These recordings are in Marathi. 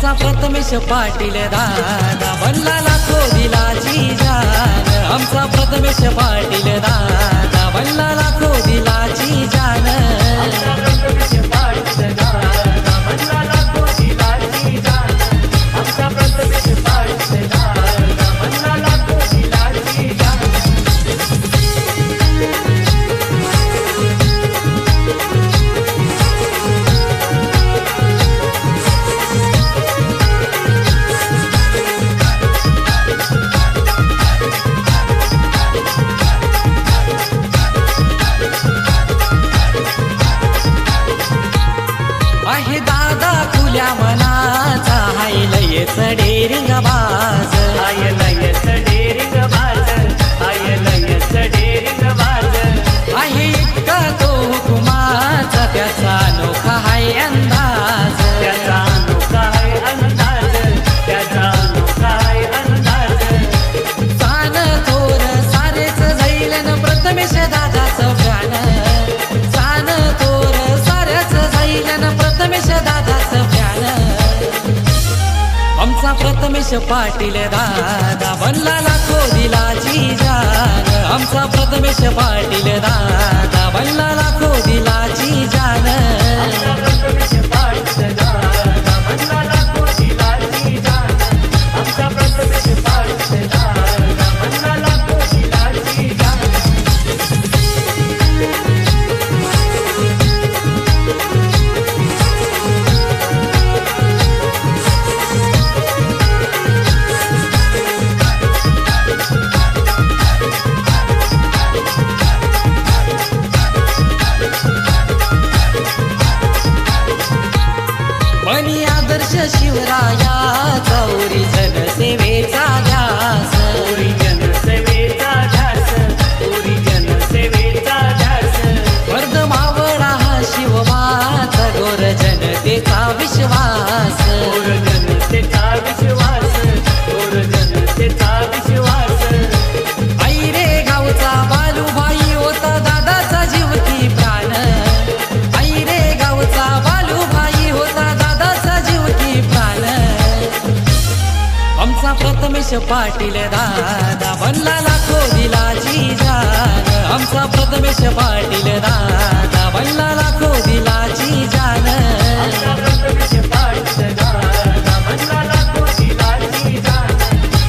आमचा प्रथमेश पाटील दादा बनला लाखो दिलाची जान। आमचा प्रथमेश पाटील दादा बनला लाखो दिलाची जान। आमचा प्रथमेश पाटील दादा बनला लाखो दिलाची जान। आमचा प्रथमेश पाटील दादा बनला लाखो दिलाची जान। आहे दादा खुल्या मनाचा हाय लयच डेरिंग बाज। हाय लयच डेरिंग बाज। हाय लयच डेरिंग बाज। आहे इतका तो हुकुमाचा त्याचा अनोखा हाय अंदाज। त्याचा अनोखा हाय अंदाज। त्याचा अनोखा हाय अंदाज। सान थोर सारेच झैलन प्रथमेश दादाचं प्यान। सान थोर सारेच झैलन प्रथमेश दादाचं प्यान। आमचा प्रथमेश पाटील दादा बनला लाखो दिलाची जान। आमचा प्रथमेश पाटील दादा बनला लाखो दिलाची जान। आमचा प्रथमेश पाटील दादा बनला लाखो दिलाची जान। आमचा प्रथमेश पाटील दादा बनला लाखो दिलाची जान। मनी आदर्श शिवराया चौरी जनसेवेचा ध्यास। चौरी जनसेवेचा ध्यास। चौरी जनसेवेचा ध्यास। वर्ध मावळा हा शिवमात गोर जनतेचा विश्वास। गोर जनतेचा विश्वास। गोर जनतेचा विश्वास। आई रे गावचा बालूबाई होता दादाचा जीव की प्राण। आई रे गावचा बालूबाई होता दादाचा जीव की प्राण। आमचा प्रथमेश पाटील दादा बनला लाखो दिलाची जान। आमचा प्रथमेश पाटील दादा बनला लाखो दिलाची जान। आमचा प्रथमेश पाटील दादा बनला लाखो दिलाची जान।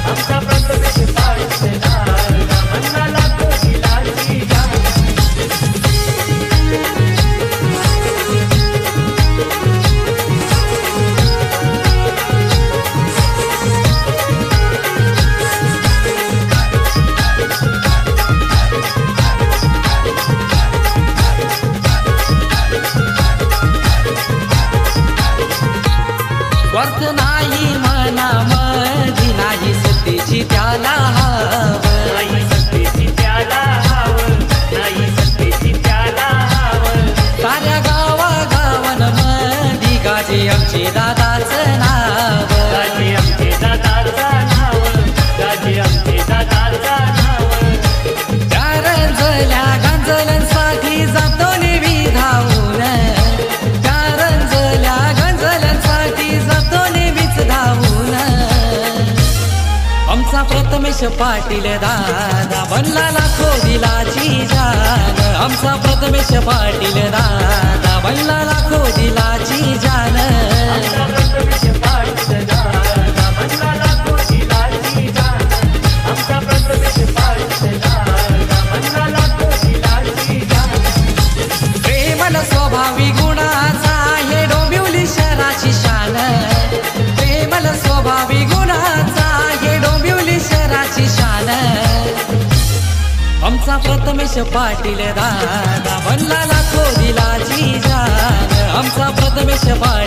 आमचा प्रथमेश पाटील दादा बनला लाखो दिलाची जान। स्वार्थ नाही मनामधी नाही सत्तेची त्याला हाव। नाही सत्तेची त्याला हाव। नाही सत्तेची त्याला हाव। साऱ्या गावागावांमधी गाजे आमचे दादाचं नाव। गाजे आमचे दादाचं नाव। गाजे आमचे दादाचं नाव। त्या रंजल्या गांजल्यांसाठी जातो नेहमी धावून। त्या रंजल्या गांजल्यांसाठी जातो नेहमीच धावून। आमचा प्रथमेश पाटील दादा बनला लाखो दिलाची जान। आमचा प्रथमेश पाटील दादा बनला लाखो दिलाची जान। आमचा प्रथमेश पाटील दादा बनला लाखो दिलाची जान। आमचा प्रथमेश पाटील दादा बनला लाखो दिलाची जान। प्रेमल स्वभावी गुणाचा आहे डोंबिवली शहराची शान। प्रेमल स्वभावी गुणाचा आहे डोंबिवली शहराची शान। आमचा प्रथमेश पाटील दादा बनला लाखो दिलाची जान। आमचा प्रथमेश पाटील